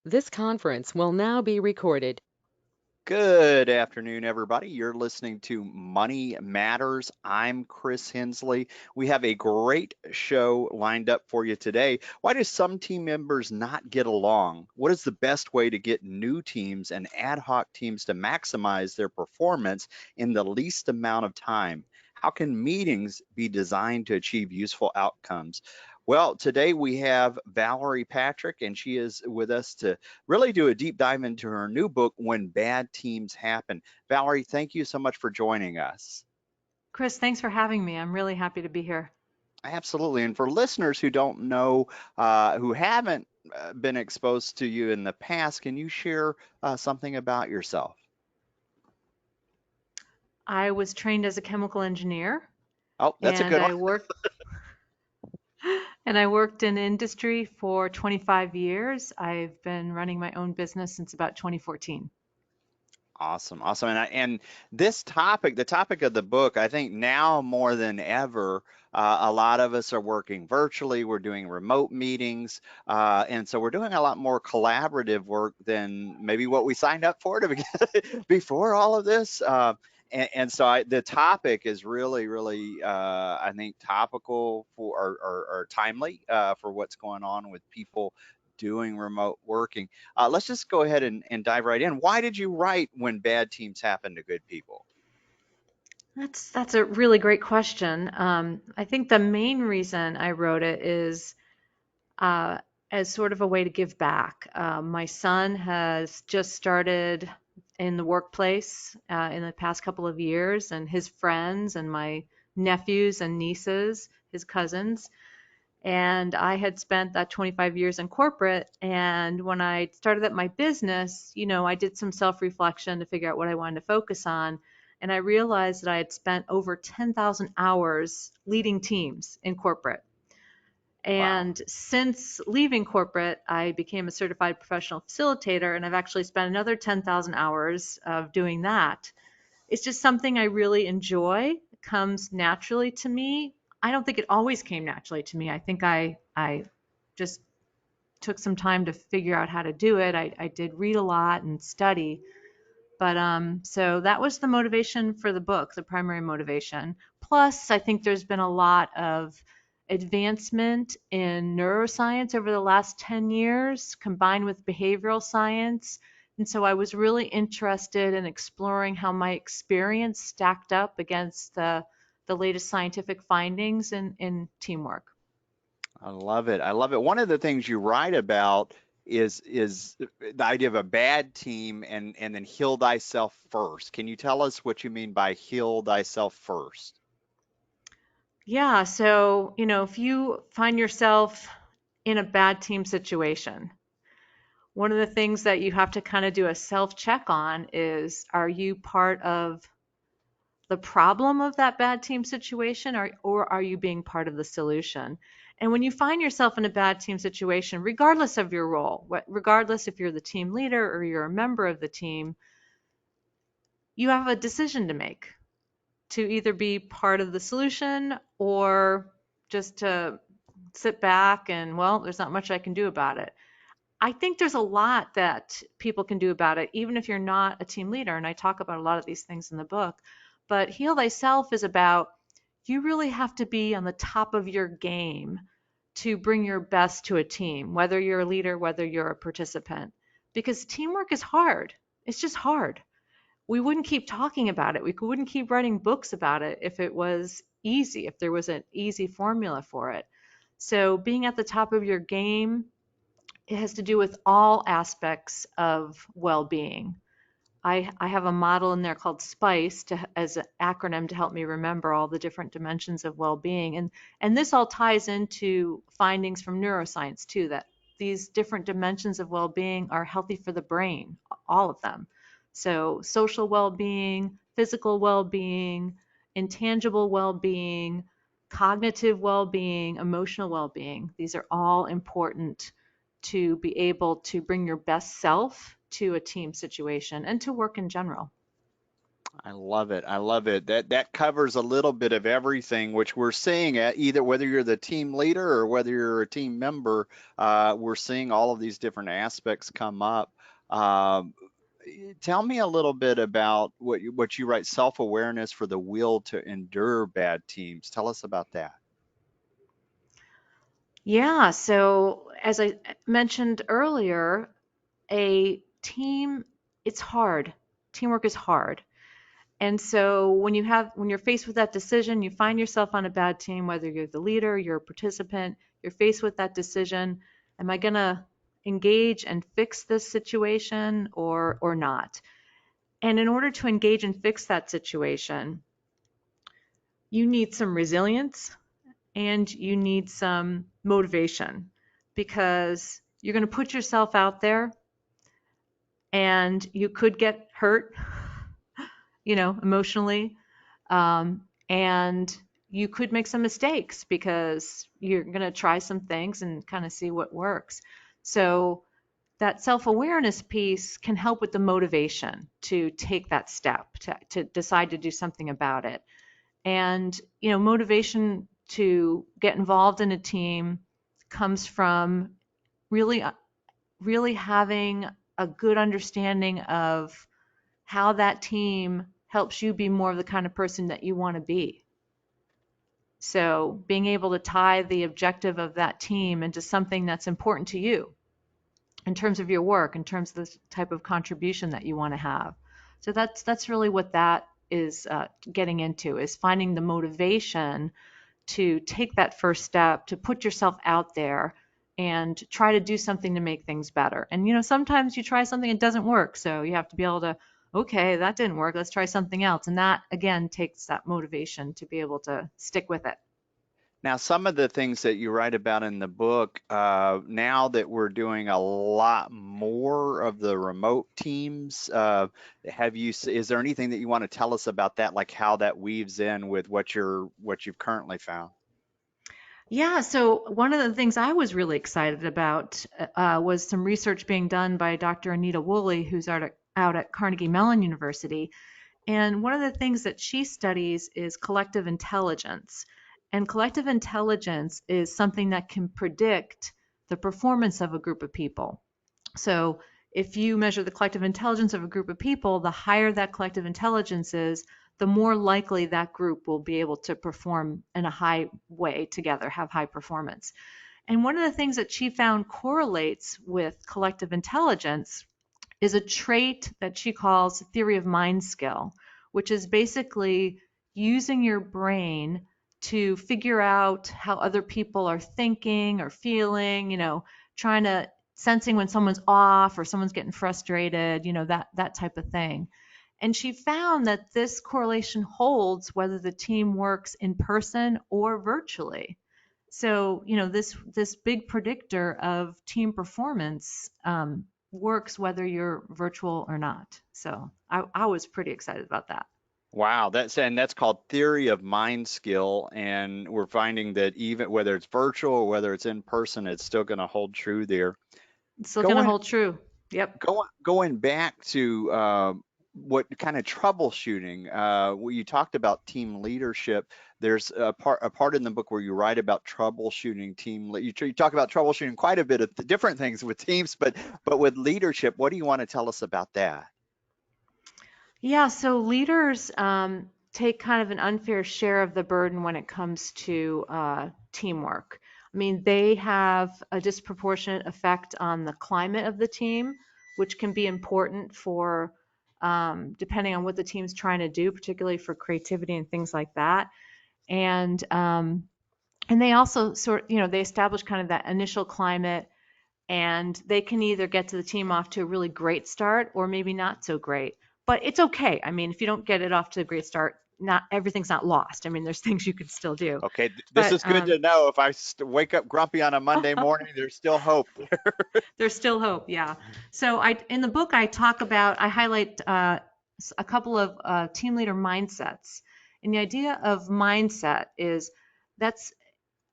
This conference will now be recorded. Good afternoon, everybody. You're listening to Money Matters. I'm Chris Hensley. We have a great show lined up for you today. Why do some team members not get along? What is the best way to get new teams and ad hoc teams to maximize their performance in the least amount of time? How can meetings be designed to achieve useful outcomes? Well, today we have Valerie Patrick, and she is with us to really do a deep dive into her new book, When Bad Teams Happen. Valerie, thank you so much for joining us. Chris, thanks for having me. I'm really happy to be here. Absolutely. And for listeners who don't know, who haven't been exposed to you in the past, can you share something about yourself? I was trained as a chemical engineer Oh, that's a and good one. I worked in industry for 25 years. I've been running my own business since about 2014. Awesome, awesome. And this topic, the topic of the book, I think now more than ever, a lot of us are working virtually. We're doing remote meetings, and so we're doing a lot more collaborative work than maybe what we signed up for to begin before all of this. And so the topic is really, really, I think, topical for or timely for what's going on with people doing remote working. Let's just go ahead and dive right in. Why did you write When Bad Teams Happen to Good People? That's a really great question. I think the main reason I wrote it is uh, as sort of a way to give back. My son has just started in the workplace in the past couple of years, and his friends and my nephews and nieces, his cousins, and I had spent that 25 years in corporate. And when I started up my business, I did some self reflection to figure out what I wanted to focus on. And I realized that I had spent over 10,000 hours leading teams in corporate. Wow. And since leaving corporate, I became a certified professional facilitator, and I've actually spent another 10,000 hours of doing that. It's just something I really enjoy. It comes naturally to me. I don't think it always came naturally to me. I think I just took some time to figure out how to do it. I did read a lot and study. But so that was the motivation for the book, the primary motivation. Plus, I think there's been a lot of advancement in neuroscience over the last 10 years, combined with behavioral science. And so I was really interested in exploring how my experience stacked up against the latest scientific findings in teamwork. I love it. I love it. One of the things you write about is the idea of a bad team and then heal thyself first. Can you tell us what you mean by heal thyself first? Yeah, so, if you find yourself in a bad team situation, one of the things that you have to kind of do a self check on is, are you part of the problem of that bad team situation, or are you being part of the solution? And when you find yourself in a bad team situation, regardless of your role, regardless if you're the team leader or you're a member of the team, you have a decision to make to either be part of the solution or just to sit back and, well, there's not much I can do about it. I think there's a lot that people can do about it, even if you're not a team leader. And I talk about a lot of these things in the book. But Heal Thyself is about, you really have to be on the top of your game to bring your best to a team, whether you're a leader, whether you're a participant, because teamwork is hard. It's just hard. We wouldn't keep talking about it. We wouldn't keep writing books about it if it was easy, if there was an easy formula for it. So being at the top of your game, it has to do with all aspects of well-being. I have a model in there called SPICE as an acronym to help me remember all the different dimensions of well-being. And this all ties into findings from neuroscience too, that these different dimensions of well-being are healthy for the brain, all of them. So social well-being, physical well-being, intangible well-being, cognitive well-being, emotional well-being. These are all important to be able to bring your best self to a team situation and to work in general. I love it. I love it. That covers a little bit of everything, which we're seeing at either whether you're the team leader or whether you're a team member. We're seeing all of these different aspects come up. Um, Tell me a little bit about what you write, self-awareness for the will to endure bad teams. Tell us about that. Yeah, so as I mentioned earlier, a team, it's hard. Teamwork is hard. And so when you're faced with that decision, you find yourself on a bad team, whether you're the leader, you're a participant, you're faced with that decision, am I going to engage and fix this situation or not? And in order to engage and fix that situation, you need some resilience and you need some motivation because you're going to put yourself out there and you could get hurt, emotionally. And you could make some mistakes because you're going to try some things and kind of see what works. So that self-awareness piece can help with the motivation to take that step, to decide to do something about it. And, motivation to get involved in a team comes from really, really having a good understanding of how that team helps you be more of the kind of person that you want to be. So being able to tie the objective of that team into something that's important to you in terms of your work, in terms of the type of contribution that you want to have. So that's really what that is getting into, is finding the motivation to take that first step, to put yourself out there and try to do something to make things better. And sometimes you try something, it doesn't work. So you have to be able to, okay, that didn't work, let's try something else. And that again takes that motivation to be able to stick with it. Now, some of the things that you write about in the book, now that we're doing a lot more of the remote teams, is there anything that you want to tell us about that, like how that weaves in with what you've currently found? Yeah, so one of the things I was really excited about was some research being done by Dr. Anita Woolley, who's out at Carnegie Mellon University. And one of the things that she studies is collective intelligence. And collective intelligence is something that can predict the performance of a group of people. So if you measure the collective intelligence of a group of people, the higher that collective intelligence is, the more likely that group will be able to perform in a high way together, have high performance. And one of the things that she found correlates with collective intelligence is a trait that she calls theory of mind skill, which is basically using your brain to figure out how other people are thinking or feeling, trying to sensing when someone's off or someone's getting frustrated, that type of thing. And she found that this correlation holds whether the team works in person or virtually. So, this big predictor of team performance works whether you're virtual or not. So I was pretty excited about that. Wow, that's called theory of mind skill, and we're finding that even whether it's virtual or whether it's in person, it's still going to hold true there. It's still going to Going hold true. Yep. going back to what kind of troubleshooting, you talked about team leadership. There's a part in the book where you write about troubleshooting you talk about troubleshooting quite a bit of different things with teams, but with leadership, what do you want to tell us about that? Yeah, so leaders take kind of an unfair share of the burden when it comes to teamwork. I mean, they have a disproportionate effect on the climate of the team, which can be important for depending on what the team's trying to do, particularly for creativity and things like that. And they also they establish kind of that initial climate, and they can either get to the team off to a really great start or maybe not so great. But it's okay. I mean, if you don't get it off to a great start, not everything's not lost. I mean, there's things you could still do. Okay, this But is good to know. If I wake up grumpy on a Monday morning, there's still hope. there's still hope. Yeah. So in the book, I highlight a couple of team leader mindsets. And the idea of mindset is that's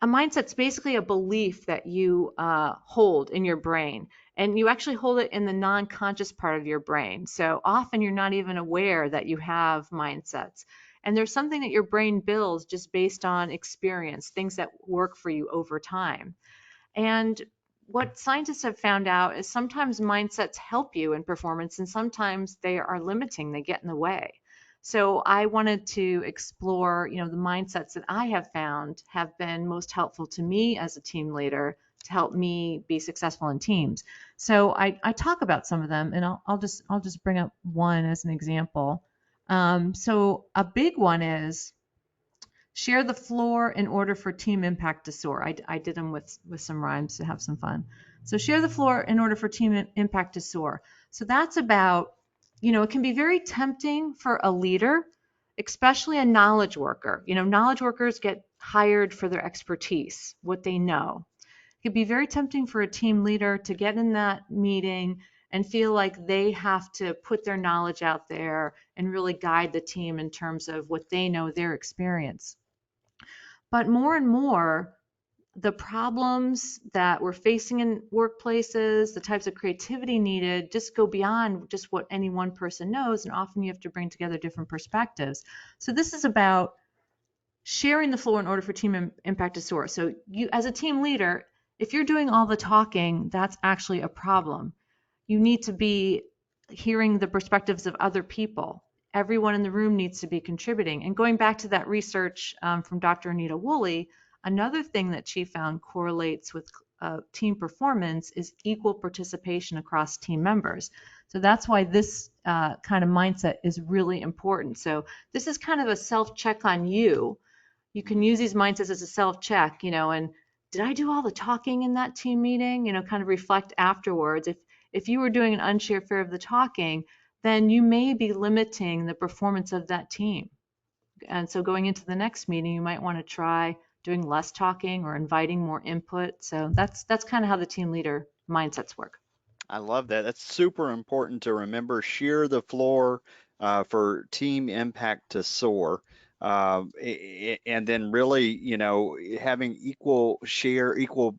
a mindset's basically a belief that you hold in your brain, and you actually hold it in the non-conscious part of your brain. So often you're not even aware that you have mindsets. And there's something that your brain builds just based on experience, things that work for you over time. And what scientists have found out is sometimes mindsets help you in performance and sometimes they are limiting, they get in the way. So I wanted to explore, the mindsets that I have found have been most helpful to me as a team leader to help me be successful in teams. So I talk about some of them, and I'll just bring up one as an example. So a big one is share the floor in order for team impact to soar. I did them with some rhymes to have some fun. So share the floor in order for team impact to soar. So that's about, it can be very tempting for a leader, especially a knowledge worker. Knowledge workers get hired for their expertise, what they know. It can be very tempting for a team leader to get in that meeting and feel like they have to put their knowledge out there and really guide the team in terms of what they know, their experience. But more and more, the problems that we're facing in workplaces, the types of creativity needed, just go beyond just what any one person knows, and often you have to bring together different perspectives. So this is about sharing the floor in order for team impact to soar. So you, as a team leader, if you're doing all the talking, that's actually a problem. You need to be hearing the perspectives of other people. Everyone in the room needs to be contributing. And going back to that research from Dr. Anita Woolley, another thing that she found correlates with team performance is equal participation across team members. So that's why this kind of mindset is really important. So this is kind of a self-check on you. You can use these mindsets as a self-check, and did I do all the talking in that team meeting? Kind of reflect afterwards. If you were doing an unshare fair of the talking, then you may be limiting the performance of that team. And so going into the next meeting, you might want to try doing less talking or inviting more input. So that's kind of how the team leader mindsets work. I love that. That's super important to remember. Shear the floor for team impact to soar. And then really, having equal share, equal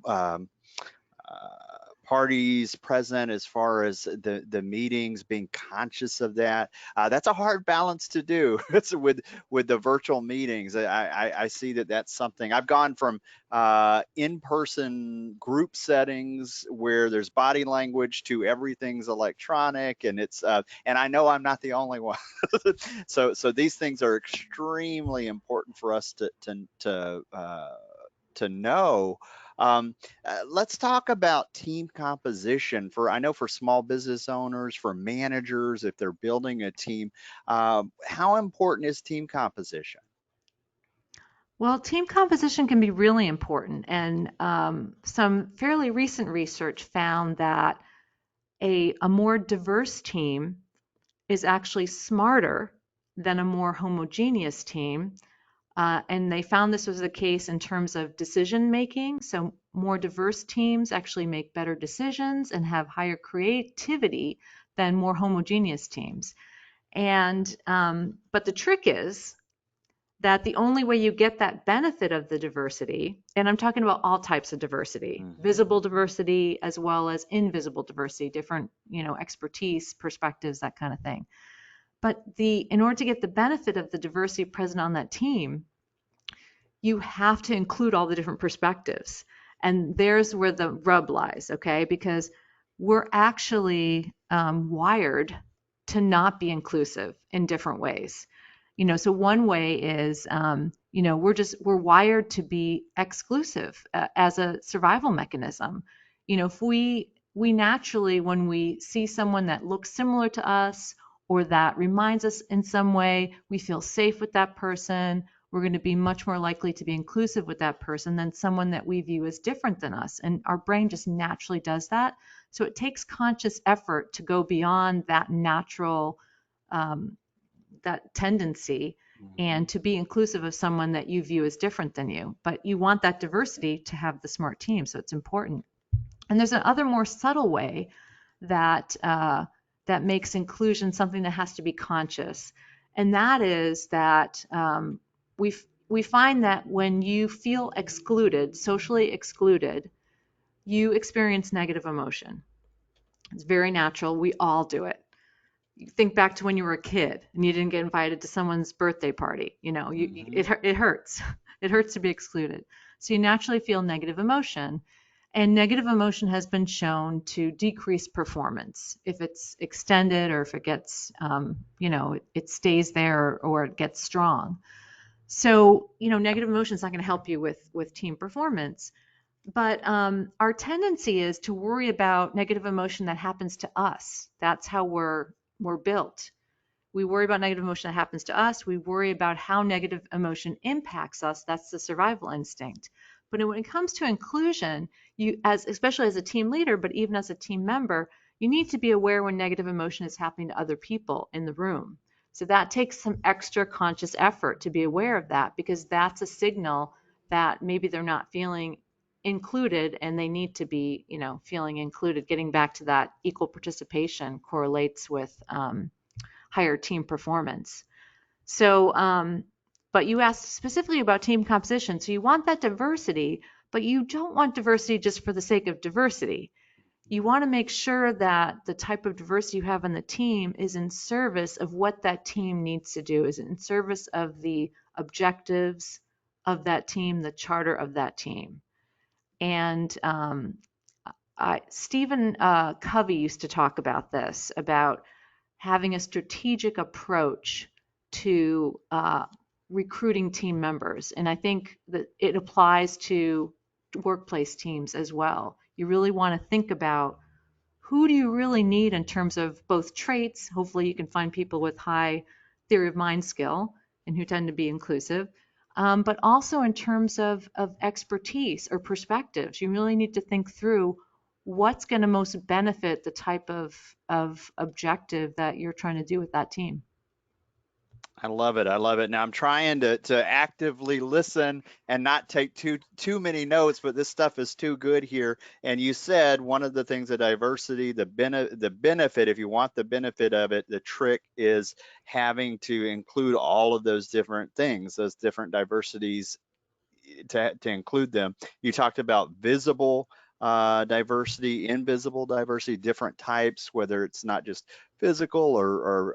parties present as far as the meetings, being conscious of that. That's a hard balance to do with the virtual meetings. I see that that's something. I've gone from in-person group settings where there's body language to everything's electronic, and it's and I know I'm not the only one. So these things are extremely important for us to know. Let's talk about team composition. I know for small business owners, for managers, if they're building a team, how important is team composition? Well, team composition can be really important, and some fairly recent research found that a more diverse team is actually smarter than a more homogeneous team. And they found this was the case in terms of decision making. So more diverse teams actually make better decisions and have higher creativity than more homogeneous teams. And but the trick is that the only way you get that benefit of the diversity, and I'm talking about all types of diversity, visible diversity as well as invisible diversity, different, expertise, perspectives, that kind of thing. But in order to get the benefit of the diversity present on that team, you have to include all the different perspectives. And there's where the rub lies, okay? Because we're actually wired to not be inclusive in different ways. So one way is, we're wired to be exclusive as a survival mechanism. If we naturally, when we see someone that looks similar to us or that reminds us in some way, we feel safe with that person. We're going to be much more likely to be inclusive with that person than someone that we view as different than us. And our brain just naturally does that. So it takes conscious effort to go beyond that natural that tendency and to be inclusive of someone that you view as different than you. But you want that diversity to have the smart team, so it's important. And there's another more subtle way that that makes inclusion something that has to be conscious, and that is that we find that when you feel excluded, socially excluded, you experience negative emotion. It's very natural. We all do it. You think back to when you were a kid and you didn't get invited to someone's birthday party. It hurts. It hurts to be excluded. So you naturally feel negative emotion. And negative emotion has been shown to decrease performance if it's extended or if it gets, it stays there or it gets strong. So, negative emotion is not going to help you with team performance. But our tendency is to worry about negative emotion that happens to us. That's how we're built. We worry about negative emotion that happens to us. We worry about how negative emotion impacts us. That's the survival instinct. But when it comes to inclusion, especially as a team leader, but even as a team member, you need to be aware when negative emotion is happening to other people in the room. So that takes some extra conscious effort to be aware of that, because that's a signal that maybe they're not feeling included and they need to be, feeling included. Getting back to that equal participation correlates with higher team performance. So, but you asked specifically about team composition. So you want that diversity, but you don't want diversity just for the sake of diversity. You want to make sure that the type of diversity you have on the team is in service of what that team needs to do, is in service of the objectives of that team, the charter of that team. And Stephen Covey used to talk about this, about having a strategic approach to recruiting team members. And I think that it applies to workplace teams as well. You really want to think about who do you really need in terms of both traits. Hopefully you can find people with high theory of mind skill and who tend to be inclusive, but also in terms of expertise or perspectives. You really need to think through what's going to most benefit the type of objective that you're trying to do with that team. I love it. I love it. Now I'm trying to actively listen and not take too many notes, but this stuff is too good here. And you said one of the things, the diversity, the benefit, if you want the benefit of it, the trick is having to include all of those different things, those different diversities, to include them. You talked about visible diversity, invisible diversity, different types, whether it's not just physical or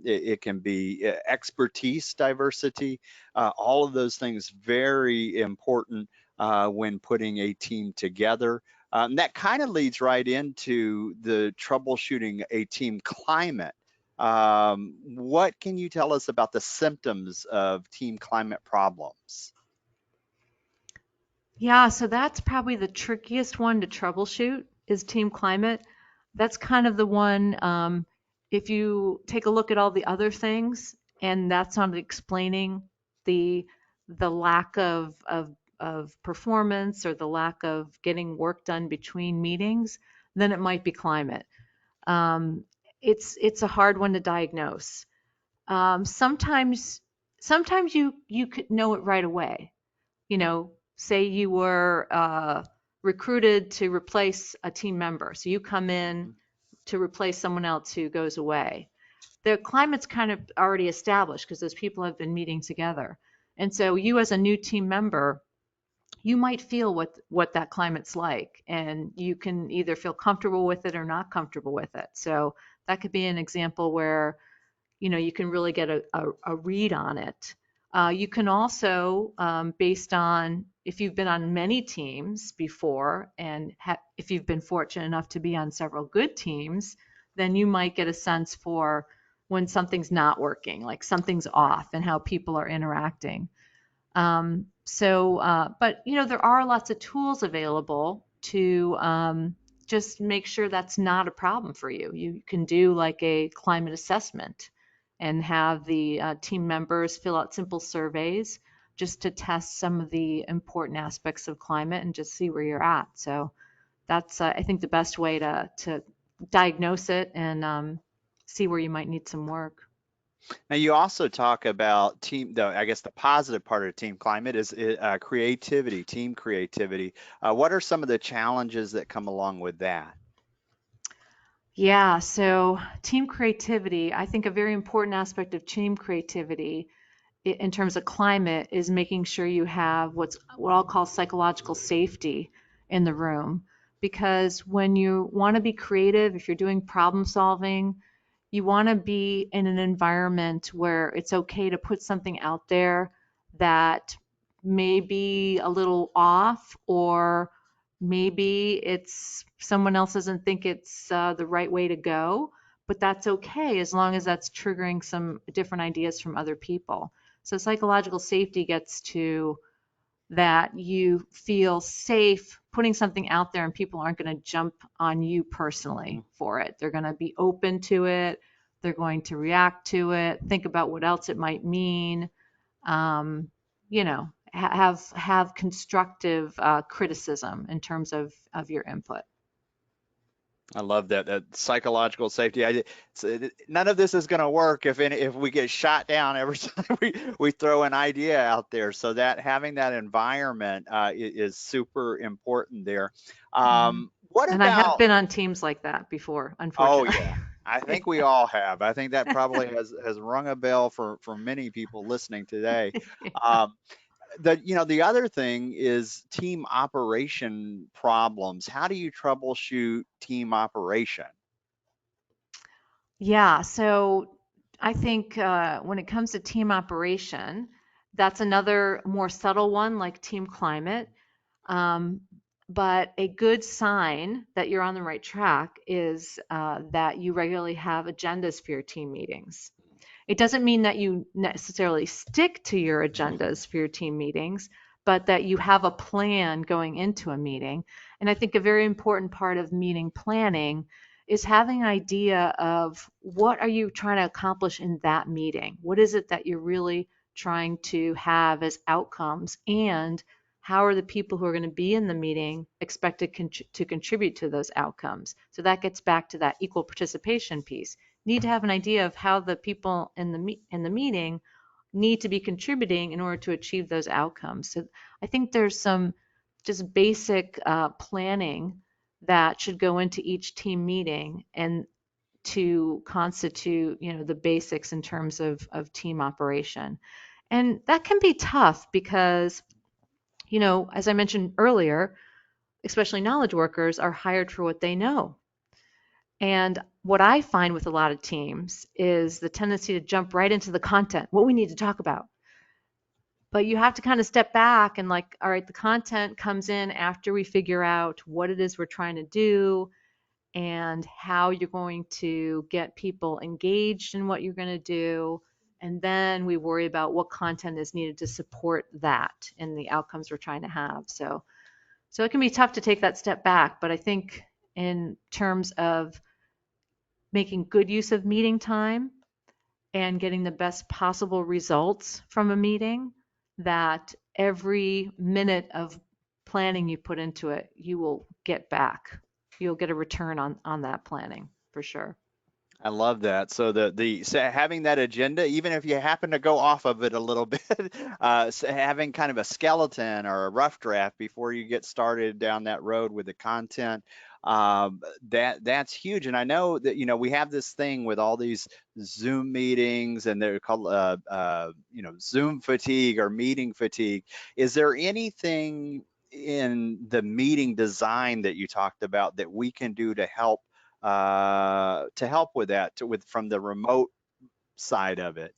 it can be expertise diversity. All of those things very important when putting a team together. That kind of leads right into the troubleshooting a team climate. What can you tell us about the symptoms of team climate problems? Yeah, so that's probably the trickiest one to troubleshoot, is team climate. That's kind of the one, if you take a look at all the other things, and that's not explaining the lack of performance or the lack of getting work done between meetings, then it might be climate. Um, it's a hard one to diagnose. Sometimes you could know it right away. Say you were recruited to replace a team member. So you come in to replace someone else who goes away. The climate's kind of already established because those people have been meeting together. And so you as a new team member, you might feel what that climate's like, and you can either feel comfortable with it or not comfortable with it. So that could be an example where you can really get a read on it. You can also, based on if you've been on many teams before and if you've been fortunate enough to be on several good teams, then you might get a sense for when something's not working, like something's off and how people are interacting. But there are lots of tools available to just make sure that's not a problem for you. You can do like a climate assessment and have the team members fill out simple surveys just to test some of the important aspects of climate and just see where you're at. So that's, I think, the best way to diagnose it and see where you might need some work. Now, you also talk about I guess the positive part of team climate is creativity, team creativity. What are some of the challenges that come along with that? Yeah, so team creativity, I think a very important aspect of team creativity in terms of climate is making sure you have what I'll call psychological safety in the room. Because when you want to be creative, if you're doing problem solving, you want to be in an environment where it's okay to put something out there that may be a little off, or maybe it's someone else doesn't think it's the right way to go, but that's okay as long as that's triggering some different ideas from other people. So psychological safety gets to that you feel safe putting something out there and people aren't going to jump on you personally for it. They're going to be open to it. They're going to react to it, think about what else it might mean. You know, have constructive criticism in terms of your input. I love that psychological safety. None of this is going to work if we get shot down every time we throw an idea out there. So that having that environment is super important there. What And I have about? been on teams like that before, Oh unfortunately. yeah, I think we all have. I think that probably has rung a bell for many people listening today. Um, the other thing is team operation problems. How do you troubleshoot team operation? Yeah, so I think when it comes to team operation, that's another more subtle one like team climate. Um, but a good sign that you're on the right track is that you regularly have agendas for your team meetings. It doesn't mean that you necessarily stick to your agendas for your team meetings, but that you have a plan going into a meeting. And I think a very important part of meeting planning is having an idea of what are you trying to accomplish in that meeting? What is it that you're really trying to have as outcomes, and how are the people who are going to be in the meeting expected to contribute to those outcomes? So that gets back to that equal participation piece. Need to have an idea of how the people in the meeting need to be contributing in order to achieve those outcomes. So I think there's some just basic planning that should go into each team meeting and to constitute, the basics in terms of team operation. And that can be tough because, as I mentioned earlier, especially knowledge workers are hired for what they know. And what I find with a lot of teams is the tendency to jump right into the content, what we need to talk about. But you have to kind of step back and like, all right, the content comes in after we figure out what it is we're trying to do and how you're going to get people engaged in what you're going to do. And then we worry about what content is needed to support that and the outcomes we're trying to have. So it can be tough to take that step back, but I think in terms of making good use of meeting time and getting the best possible results from a meeting, that every minute of planning you put into it, you will get back. You'll get a return on that planning for sure. I love that. So so having that agenda, even if you happen to go off of it a little bit, so having kind of a skeleton or a rough draft before you get started down that road with the content, that's huge. And I know that we have this thing with all these Zoom meetings, and they're called Zoom fatigue or meeting fatigue. Is there anything in the meeting design that you talked about that we can do to help with that, from the remote side of it?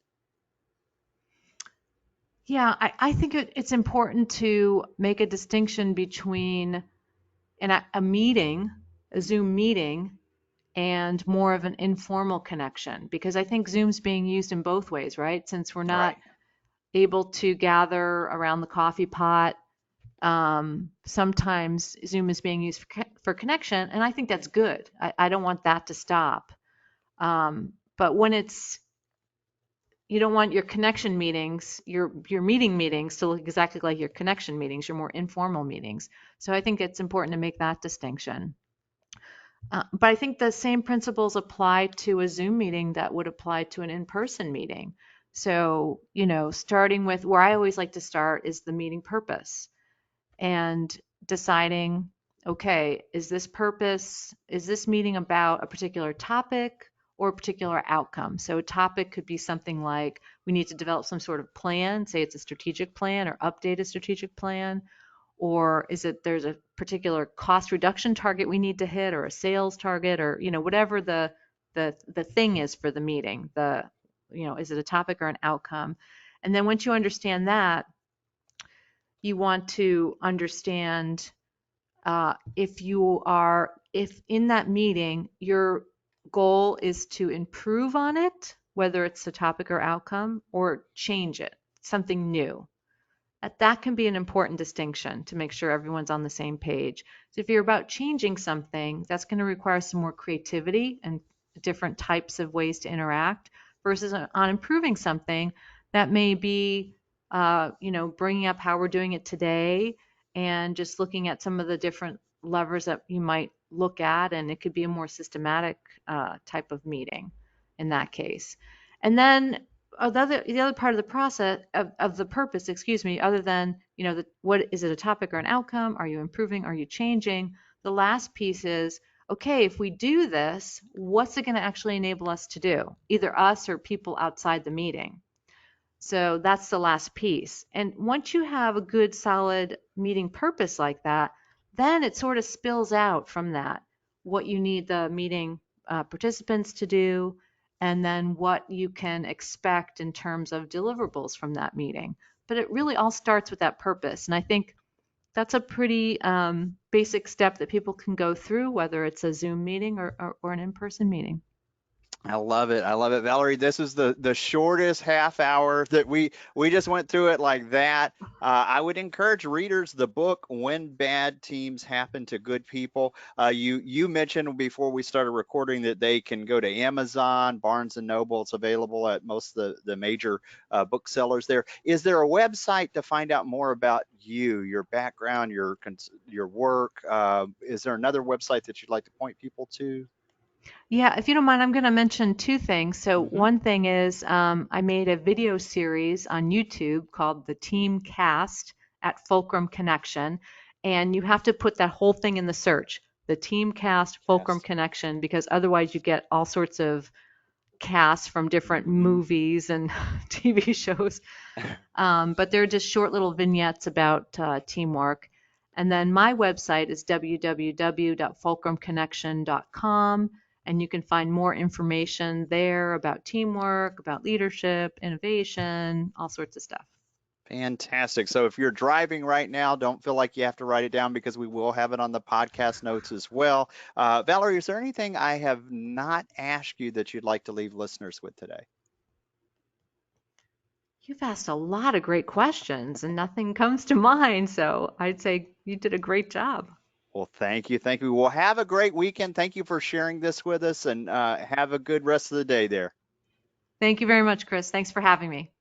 Yeah, I think it's important to make a distinction between a meeting, a Zoom meeting, and more of an informal connection, because I think Zoom's being used in both ways, right? Since we're not Right. able to gather around the coffee pot, sometimes Zoom is being used for connection, and I think that's good. I don't want that to stop. But when you don't want your connection meetings, your meeting meetings to look exactly like your connection meetings, your more informal meetings. So I think it's important to make that distinction. But I think the same principles apply to a Zoom meeting that would apply to an in-person meeting. So, starting with where I always like to start is the meeting purpose and deciding, okay, is this meeting about a particular topic or a particular outcome? So a topic could be something like, we need to develop some sort of plan, say it's a strategic plan or update a strategic plan, or is it there's a particular cost reduction target we need to hit or a sales target or whatever the thing is for the meeting, is it a topic or an outcome? And then once you understand that, you want to understand if in that meeting your goal is to improve on it, whether it's a topic or outcome, or change it, something new. That can be an important distinction to make sure everyone's on the same page. So if you're about changing something, that's going to require some more creativity and different types of ways to interact, versus on improving something that may be, bringing up how we're doing it today and just looking at some of the different levers that you might look at, and it could be a more systematic type of meeting in that case. And then the other part of the process of the purpose, other than what is it, a topic or an outcome? Are you improving? Are you changing? The last piece is, okay, if we do this, what's it going to actually enable us to do? Either us or people outside the meeting. So that's the last piece. And once you have a good, solid meeting purpose like that, then it sort of spills out from that, what you need the meeting participants to do, and then what you can expect in terms of deliverables from that meeting. But it really all starts with that purpose. And I think that's a pretty basic step that people can go through, whether it's a Zoom meeting or an in-person meeting. I love it. I love it. Valerie, this is the shortest half hour that we just went through it like that. I would encourage readers the book When Bad Teams Happen to Good People. You mentioned before we started recording that they can go to Amazon, Barnes and Noble. It's available at most of the major booksellers there. Is there a website to find out more about you, your background, your work? Is there another website that you'd like to point people to? Yeah, if you don't mind, I'm going to mention two things. So one thing is I made a video series on YouTube called The Team Cast at Fulcrum Connection, and you have to put that whole thing in the search, The Team Cast Fulcrum Connection, because otherwise you get all sorts of casts from different movies and TV shows. But they're just short little vignettes about teamwork. And then my website is www.fulcrumconnection.com. And you can find more information there about teamwork, about leadership, innovation, all sorts of stuff. Fantastic. So if you're driving right now, don't feel like you have to write it down because we will have it on the podcast notes as well. Valerie, is there anything I have not asked you that you'd like to leave listeners with today? You've asked a lot of great questions and nothing comes to mind. So I'd say you did a great job. Well, thank you. Thank you. Well, have a great weekend. Thank you for sharing this with us, and have a good rest of the day there. Thank you very much, Chris. Thanks for having me.